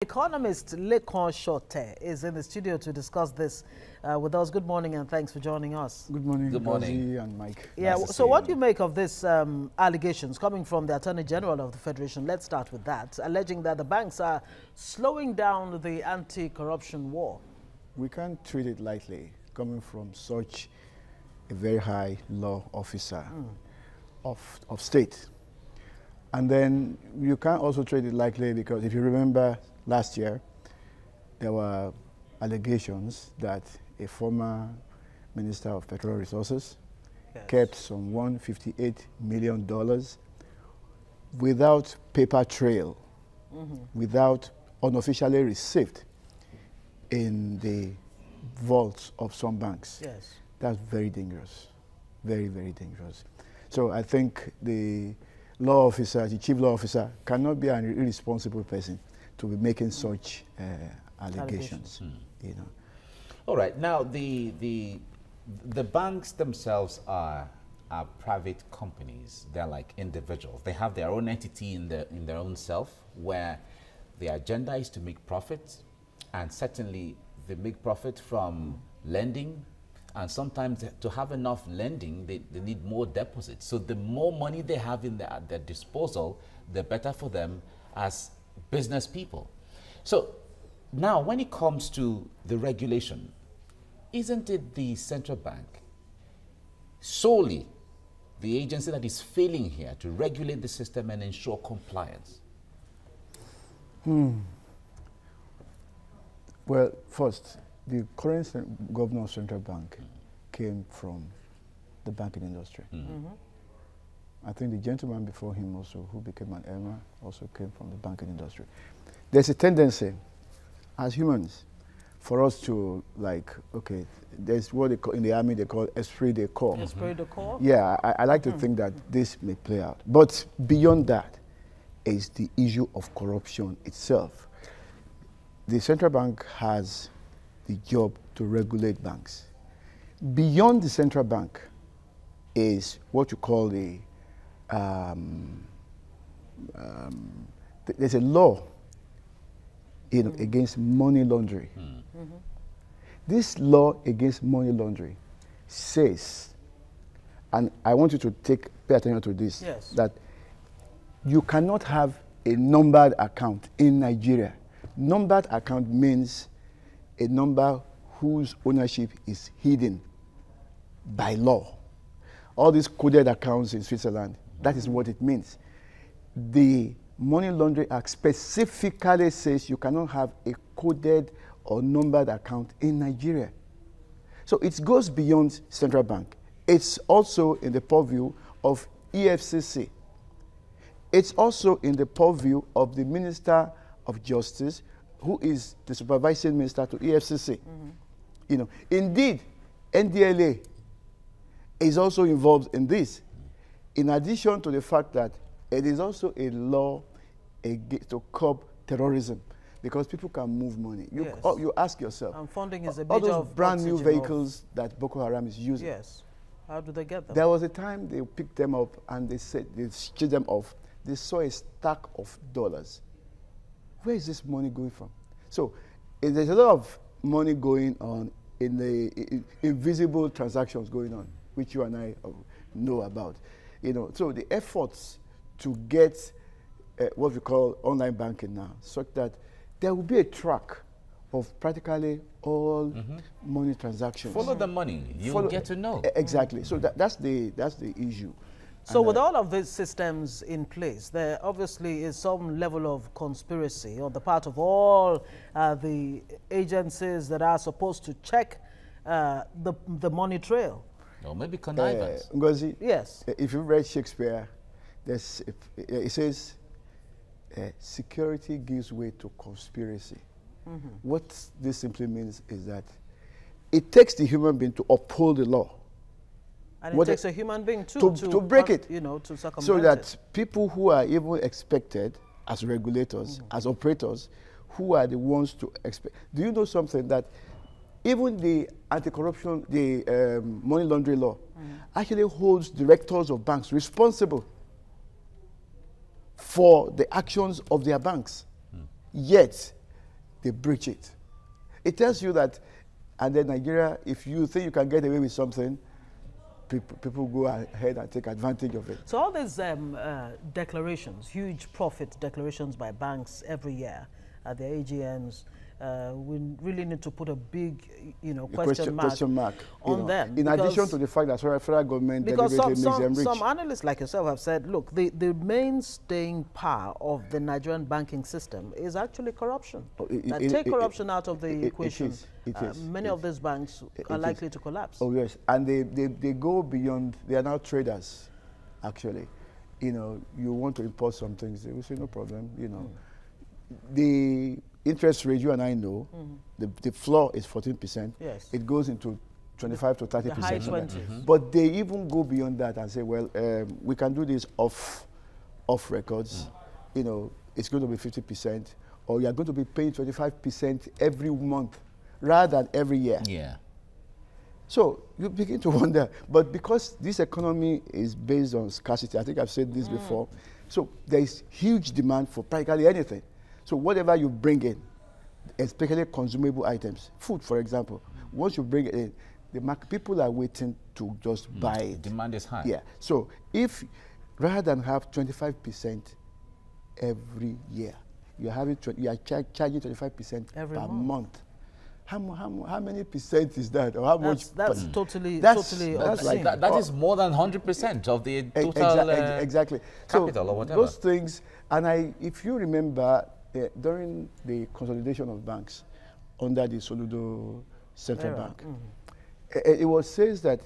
Economist Lekon Shote is in the studio to discuss this with us. Good morning and thanks for joining us. Good morning, Good morning. and Mike. Yeah, Nice to so see what you. do you make of this allegations coming from the Attorney General of the Federation? Let's start with that, alleging that the banks are slowing down the anti-corruption war. We can't treat it lightly, coming from such a very high law officer of state. And then you can't also treat it lightly because if you remember last year, there were allegations that a former Minister of Petroleum Resources kept some $158 million without paper trail, without unofficially received in the vaults of some banks. Yes. That's very dangerous, very, very dangerous. So I think the law officer, the chief law officer, cannot be an irresponsible person to be making such allegations. You know. All right. Now, the banks themselves are private companies. They're like individuals. They have their own entity in their own self, where the agenda is to make profit, and certainly they make profit from lending. And sometimes to have enough lending, they need more deposits. So the more money they have at their disposal, the better for them as business people. So now when it comes to the regulation, isn't it the central bank solely the agency that is failing here to regulate the system and ensure compliance? Well, first, the current governor of central bank came from the banking industry. I think the gentleman before him also, who became an emir, also came from the banking industry. There's a tendency, as humans, for us to like, okay, there's what they call, in the army they call esprit de corps. Esprit de corps? Yeah, I like to think that this may play out. But beyond that is the issue of corruption itself. The central bank has the job to regulate banks. Beyond the central bank is what you call the, there's a law against money laundering. This law against money laundering says, and I want you to pay attention to this, yes, that you cannot have a numbered account in Nigeria. Numbered account means a number whose ownership is hidden by law. All these coded accounts in Switzerland, that is what it means. The Money Laundering Act specifically says you cannot have a coded or numbered account in Nigeria. So it goes beyond central bank. It's also in the purview of EFCC. It's also in the purview of the Minister of Justice, who is the supervising minister to EFCC. You know, indeed, NDLA is also involved in this, in addition to the fact that it is also a law to curb terrorism, because people can move money. You ask yourself, and funding is a all bit those of brand new vehicles that Boko Haram is using. Yes. How do they get them? There was a time they picked them up and they said they shipped them off. They saw a stack of dollars. Where is this money going from? So there's a lot of money going on in the invisible transactions going on, which you and I know about. You know, so the efforts to get what we call online banking now, such that there will be a track of practically all money transactions. Follow the money. You'll get to know. Exactly. So that's the issue. So with all of these systems in place, there obviously is some level of conspiracy on the part of all the agencies that are supposed to check the money trail. Or maybe connivance. Ngozi, yes. If you read Shakespeare, it says, security gives way to conspiracy. What this simply means is that it takes the human being to uphold the law. And it takes a human being to break it, you know, to circumvent so that it. people who are even expected as regulators, as operators, who are the ones to expect. Do you know something that even the anti-corruption, the money laundering law, actually holds directors of banks responsible for the actions of their banks. Yet, they breach it. It tells you that, and then Nigeria, if you think you can get away with something, people go ahead and take advantage of it. So all these declarations, huge profit declarations by banks every year at their AGMs, we really need to put a big, question mark on them. In addition to the fact that federal government deliberately makes them rich. Some analysts like yourself have said, look, the main staying power of the Nigerian banking system is actually corruption. Take corruption out of the equation. Many of these banks are likely to collapse. Oh yes, and they go beyond. They are now traders, actually. You want to import some things, they will say no problem. The interest rate, you and I know, the floor is 14%. Yes. It goes into 25 to 30%. The high 20s. But they even go beyond that and say, well, we can do this off records. It's going to be 50%, or you're going to be paying 25% every month rather than every year. Yeah. So you begin to wonder, but because this economy is based on scarcity, I think I've said this before, so there is huge demand for practically anything. So whatever you bring in, especially consumable items, food, for example, once you bring it in, people are waiting to just buy it. Demand is high. Yeah. So if rather than have 25% every year, you are charging 25% every per month. How many percent is that, or how much? That's totally obscene. That is more than 100% of the total exactly. capital or whatever. Those things, and if you remember, during the consolidation of banks under the Soludo Central Bank, it says that,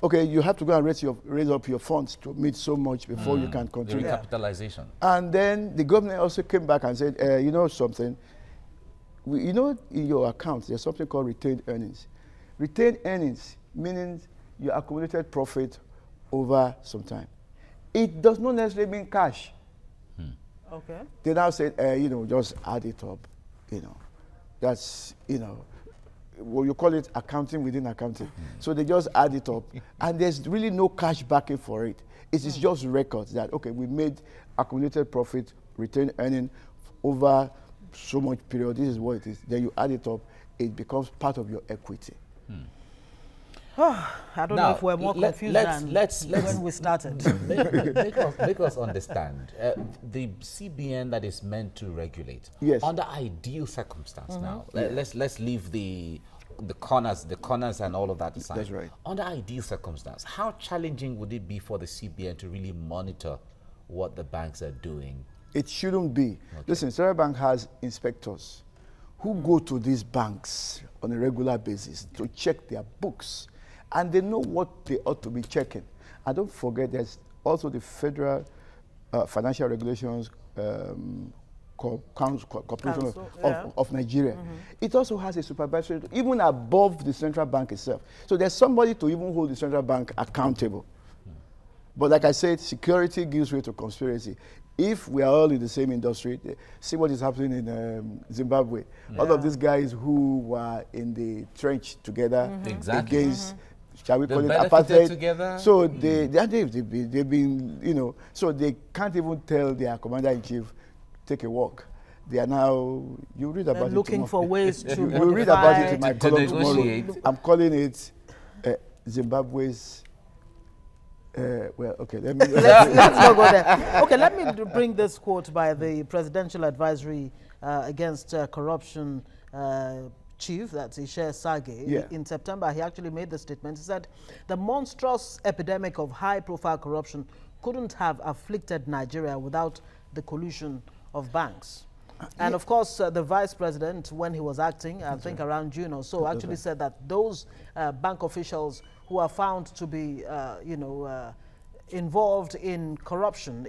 okay, you have to go and raise up your funds to meet so much before you can continue. The recapitalization. And then the government also came back and said, you know something, in your accounts, there's something called retained earnings. Retained earnings meaning your accumulated profit over some time. It does not necessarily mean cash. Okay. They now said, just add it up. That's, well, you call it accounting within accounting. So they just add it up. And there's really no cash backing for it. It is just records that, okay, we made accumulated profit, retained earning over so much period. This is what it is. Then you add it up, it becomes part of your equity. I don't know if we're more confused than when we started. Make us understand. The CBN that is meant to regulate, yes, under ideal circumstance now, let's leave the corners and all of that aside. That's right. Under ideal circumstance, how challenging would it be for the CBN to really monitor what the banks are doing? It shouldn't be. Okay. Listen, Central Bank has inspectors who go to these banks on a regular basis to check their books. And they know what they ought to be checking. And don't forget, there's also the Federal Financial Regulations Corporation of Nigeria. It also has a supervisory, even above the central bank itself. So there's somebody to even hold the central bank accountable. But like I said, security gives way to conspiracy. If we are all in the same industry, see what is happening in Zimbabwe. All of these guys who were in the trench together against, shall we call it apartheid? Together. So they've been, so they can't even tell their commander-in-chief, take a walk. They are now, you read about it looking for ways to you read about it in my column tomorrow. I'm calling it Zimbabwe's, well, okay, let's not go there. Okay, let me bring this quote by the Presidential Advisory Against Corruption chief, that's Ishe Sage. In September, he actually made the statement. He said, the monstrous epidemic of high-profile corruption couldn't have afflicted Nigeria without the collusion of banks. And of course, the vice president, when he was acting, I think around June or so, actually said that those bank officials who are found to be, involved in corruption,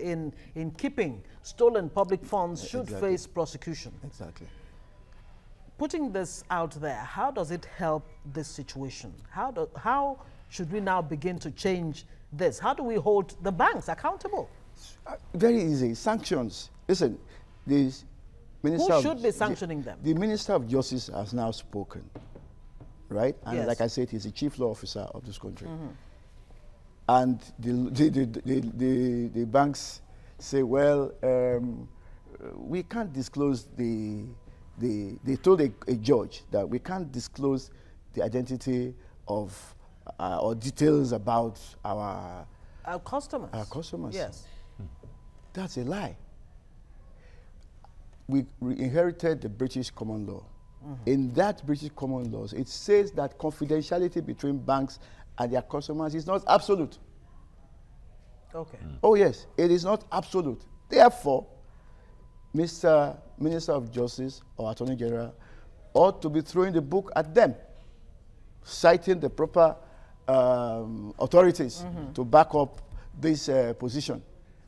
in keeping stolen public funds should face prosecution. Exactly. Putting this out there, how does it help this situation? How should we now begin to change this? How do we hold the banks accountable? Very easy. Sanctions. Listen, who should be sanctioning them? The Minister of Justice has now spoken, right? And like I said, he's the chief law officer of this country. And the banks say, well, we can't disclose the they told a judge that we can't disclose the identity of or details about our customers. Our customers. Yes. That's a lie. We inherited the British common law. In that British common laws, it says that confidentiality between banks and their customers is not absolute. Okay. Oh yes, it is not absolute. Therefore, Mr. Minister of Justice or Attorney General ought to be throwing the book at them, citing the proper authorities to back up this position.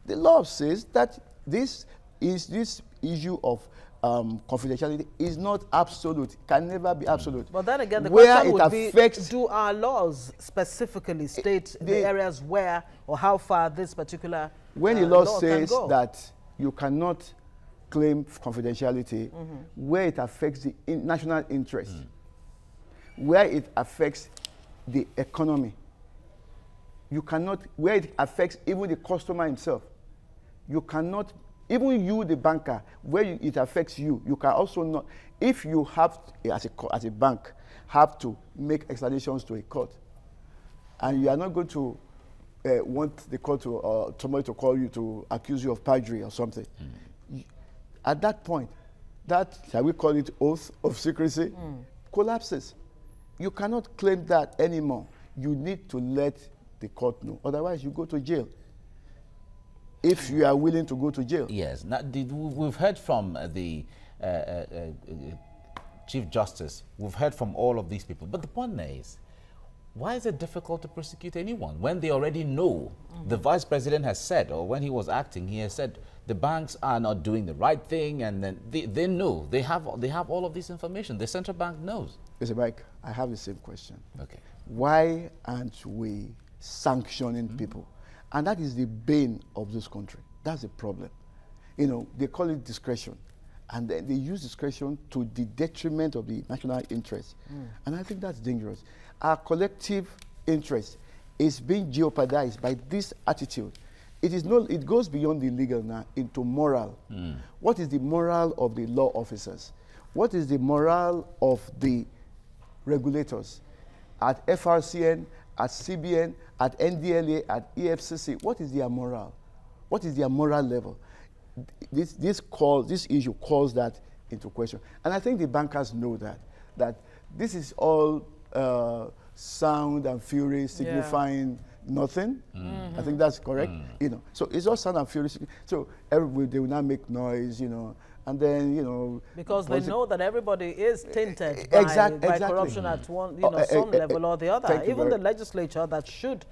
The law says that this issue of confidentiality is not absolute, can never be absolute. But then again, the where question it would be, affects, do our laws specifically state the areas where or how far this particular when the law law says can go? that you cannot claim confidentiality where it affects the national interest, where it affects the economy, you cannot, where it affects even the customer himself, you cannot, even you, the banker, where it affects you, you can also not, if you have, as a bank, have to make explanations to a court, and you are not going to want the court to, somebody to call you to accuse you of perjury or something, at that point, that, shall we call it oath of secrecy, collapses. You cannot claim that anymore. You need to let the court know. Otherwise, you go to jail. If you are willing to go to jail. Yes. Now, we've heard from the Chief Justice. We've heard from all of these people. But the point is, why is it difficult to prosecute anyone when they already know? The Vice President has said, or when he was acting, he has said the banks are not doing the right thing, and then they know. They have all of this information. The central bank knows. Mr. Mike, I have the same question. Okay. Why aren't we sanctioning people? And that is the bane of this country. That's the problem. You know, they call it discretion. And they use discretion to the detriment of the national interest. And I think that's dangerous. Our collective interest is being jeopardized by this attitude. It goes beyond the legal now into moral. What is the moral of the law officers? What is the moral of the regulators at FRCN, at CBN, at NDLA, at EFCC? What is their moral? What is their moral level? This issue calls that into question. And I think the bankers know that this is all sound and fury signifying nothing. I think that's correct. You know, so it's all sound and fury. So everybody, they will not make noise, you know, and then, you know, because they know that everybody is tainted by corruption at one, some level or the other. Even the legislature that should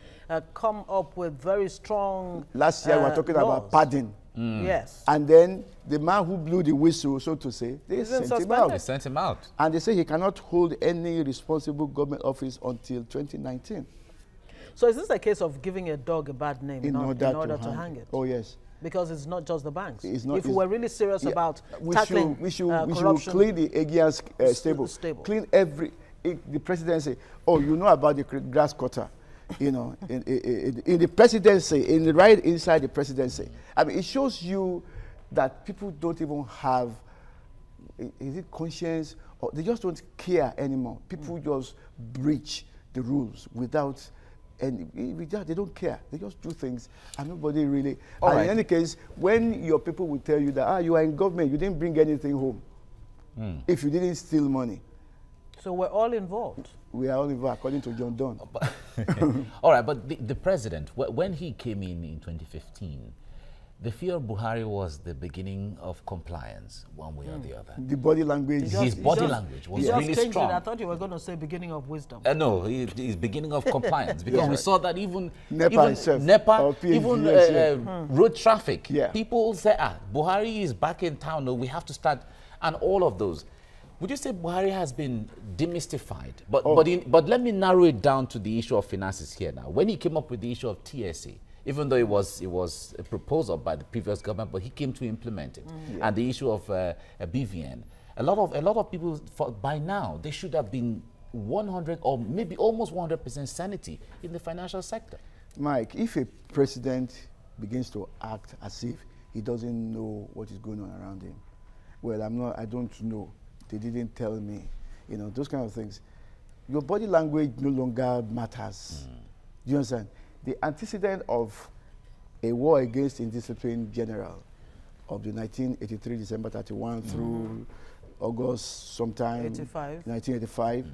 come up with very strong. Last year we were talking about pardon. Yes. And then the man who blew the whistle, so to say, they sent him out. They sent him out. And they say he cannot hold any responsible government office until 2019. So is this a case of giving a dog a bad name in order to hang it? Oh, yes. Because it's not just the banks. It's not, if we were really serious about tackling we should corruption, clean the Aegean stable. Clean the presidency. Oh, you know about the grass cutter. You know, in the presidency, right inside the presidency. I mean, it shows you that people don't even have, is it conscience, or they just don't care anymore. People just breach the rules without, and they don't care. They just do things, and nobody really. And in any case, when your people will tell you that, you are in government, you didn't bring anything home, if you didn't steal money. So we're all involved. We are all involved, according to John Donne. All right, but the president, when he came in 2015, the fear of Buhari was the beginning of compliance, one way or the other. The body language. His body language was really strong. I thought you were going to say beginning of wisdom. No, his beginning of compliance, because we saw that even road traffic. People say, Buhari is back in town, no, we have to start, and all of those. Would you say Buhari has been demystified? But let me narrow it down to the issue of finances here now. When he came up with the issue of TSA, even though it was a proposal by the previous government, but he came to implement it, and the issue of BVN, a lot of people thought by now they should have been 100 or maybe almost 100% sanity in the financial sector. Mike, if a president begins to act as if he doesn't know what is going on around him, well, I don't know. they didn't tell me. You know, those kind of things. Your body language no longer matters. Do you understand? The antecedent of a war against indiscipline general of the 1983 December 31 through August sometime 1985,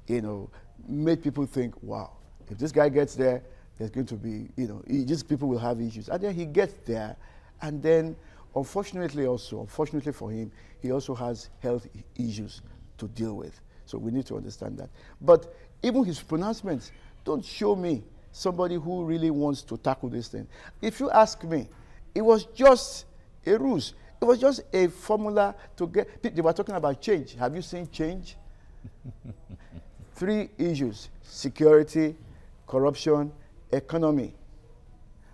you know, made people think, wow, if this guy gets there, there's going to be, you know, just people will have issues. And then he gets there, and then unfortunately for him, he also has health issues to deal with. So we need to understand that. But even his pronouncements don't show me somebody who really wants to tackle this thing. If you ask me, it was just a ruse. It was just a formula to get, they were talking about change. Have you seen change? 3 issues: security, corruption, economy.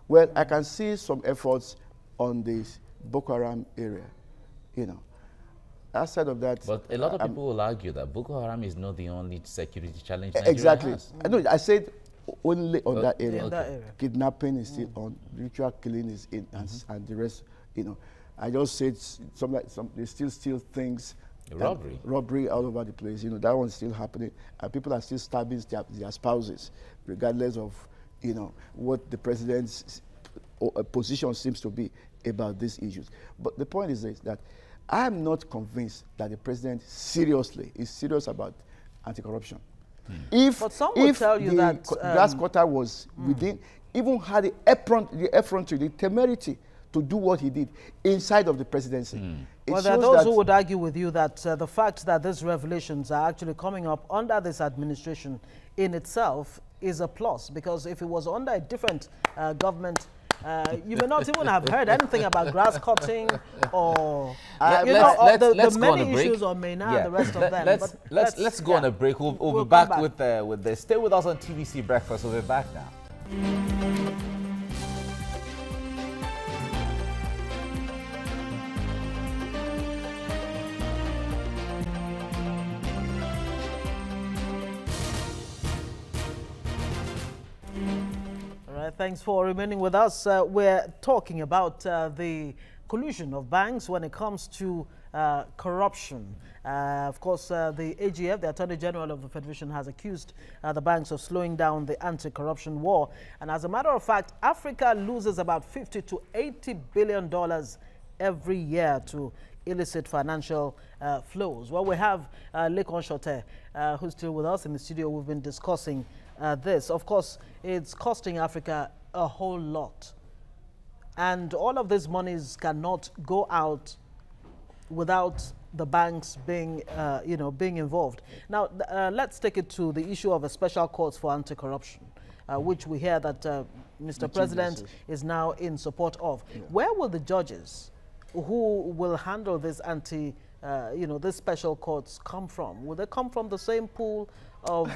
Well, I can see some efforts on this Boko Haram area, you know. Outside of that, but a lot of people will argue that Boko Haram is not the only security challenge Nigeria exactly has. I know, I said only on that area. In that area. Kidnapping is still on, ritual killing is in, and the rest, you know. I just said they still steal things. Robbery all over the place. You know, that one's still happening, and people are still stabbing their spouses, regardless of, you know, what the president's position seems to be about these issues. But the point is this, that I am not convinced that the president is serious about anti-corruption. But some will tell you that grass cutter was within, even had the effrontery, the temerity to do what he did inside of the presidency. Well, there are those who would argue with you that the fact that these revelations are actually coming up under this administration in itself is a plus, because if it was under a different government, you may not even have heard anything about grass cutting or the many issues on Mena and the rest of them. Let's go on a break. We'll be back with this. Stay with us on TVC Breakfast. We'll be back now. Thanks for remaining with us. We're talking about the collusion of banks when it comes to corruption. Of course, the AGF, the Attorney General of the Federation, has accused the banks of slowing down the anti-corruption war. And as a matter of fact, Africa loses about $50 to $80 billion every year to illicit financial flows. Well, we have Lekon Shote, who's still with us in the studio. We've been discussing this. Of course, it's costing Africa a whole lot. And all of these monies cannot go out without the banks being, being involved. Now, let's take it to the issue of a special court for anti-corruption, which we hear that Mr. President is now in support of. Yeah. Where will the judges who will handle this this special courts come from? Will they come from the same pool of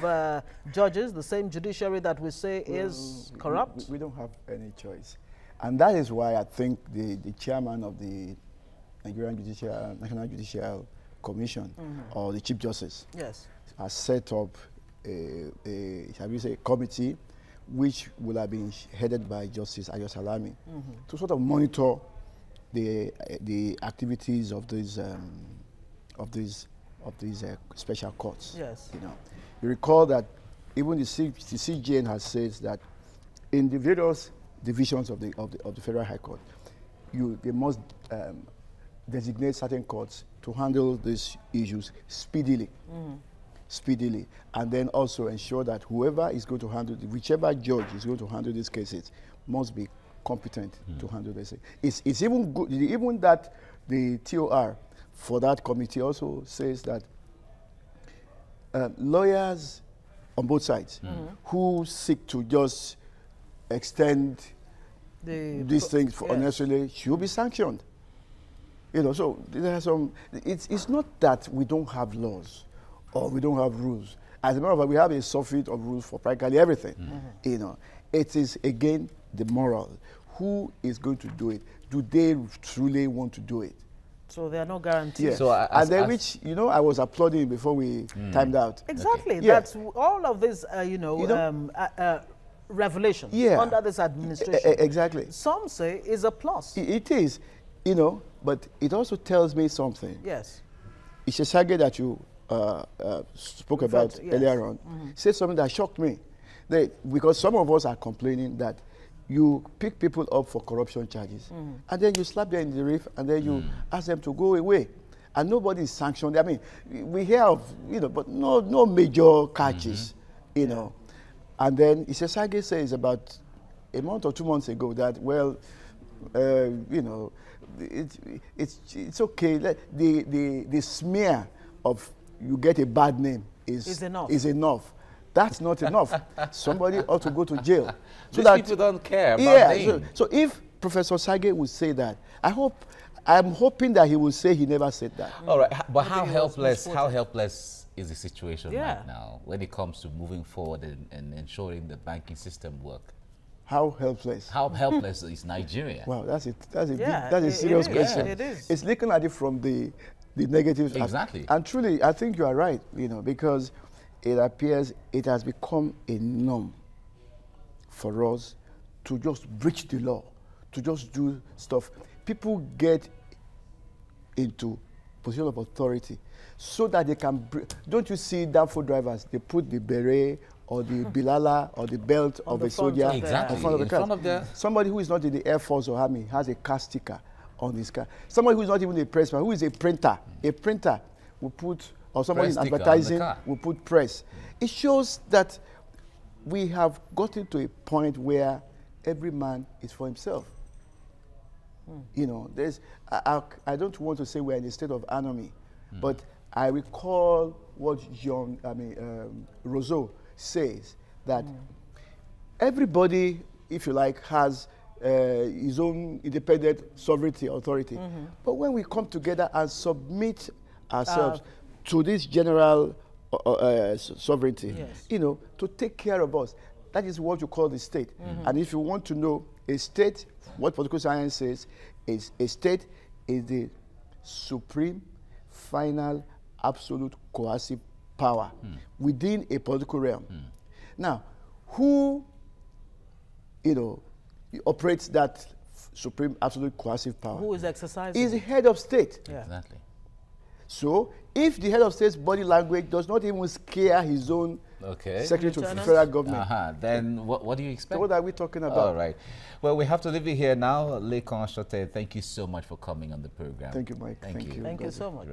judges, the same judiciary that we say is corrupt? We don't have any choice. And that is why I think the chairman of the Nigerian National Judicial Commission, or the Chief Justice, has set up a committee which will have been headed by Justice Ayo Salami to sort of monitor the activities of these special courts. Yes. You know, you recall that even the CJN has said that in the various divisions of the Federal High Court, they must designate certain courts to handle these issues speedily. Speedily, and then also ensure that whoever is going to handle, whichever judge is going to handle these cases, must be competent to handle this. It's even good, even that the TOR for that committee also says that lawyers on both sides who seek to just extend these things for unnecessarily should be sanctioned. You know, so there are some. It's not that we don't have laws or we don't have rules. As a matter of fact, we have a surfeit of rules for practically everything. You know, it is again the moral. Who is going to do it? Do they truly want to do it? So there are no guarantees. Yes. So which, you know, I was applauding before we timed out. Exactly. Okay. That's all of this, revelations under this administration. Exactly. Some say is a plus. It is, you know, but it also tells me something. Yes. Ishesage that you spoke about yes. earlier on said something that shocked me. Because some of us are complaining that you pick people up for corruption charges, and then you slap them in the reef, and then you ask them to go away, and nobody is sanctioned. I mean, we hear of, but no major catches, And then Ishesage says about a month or 2 months ago that, well, it's okay. The smear of you get a bad name is enough. That's not enough. Somebody ought to go to jail. So that people don't care about name. So if Professor Sage would say that, I'm hoping that he will say he never said that. All right, but how helpless is the situation right now when it comes to moving forward and ensuring the banking system work? How helpless? How helpless is Nigeria? Wow, that's a serious question. It is. It's looking at it from the negatives. Exactly. And truly, I think you are right, because it appears it has become a norm for us to just breach the law, to just do stuff. People get into position of authority so that they can, don't you see Danfo drivers, they put the beret or the bilala or the belt of a soldier in front of the car. Somebody who is not in the Air Force or Army has a car sticker on his car. Somebody who is not even a pressman, who is a printer will put, or somebody in advertising will put press. It shows that we have gotten to a point where every man is for himself. I don't want to say we're in a state of anarchy, but I recall what Rousseau says, that everybody, if you like, has his own independent sovereignty, authority. But when we come together and submit ourselves to this general sovereignty, to take care of us, that is what you call the state. And if you want to know a state, what political science says is a state is the supreme, final, absolute coercive power within a political realm. Now, who, operates that supreme, absolute coercive power? Who is exercising? Is the head of state. Yeah. Exactly. So, if the head of state's body language does not even scare his own secretary to the federal government, then what do you expect? What are we talking about? All right. Well, we have to leave it here now. Lekan Shote, thank you so much for coming on the program. Thank you, Mike. Thank you. Thank you so much.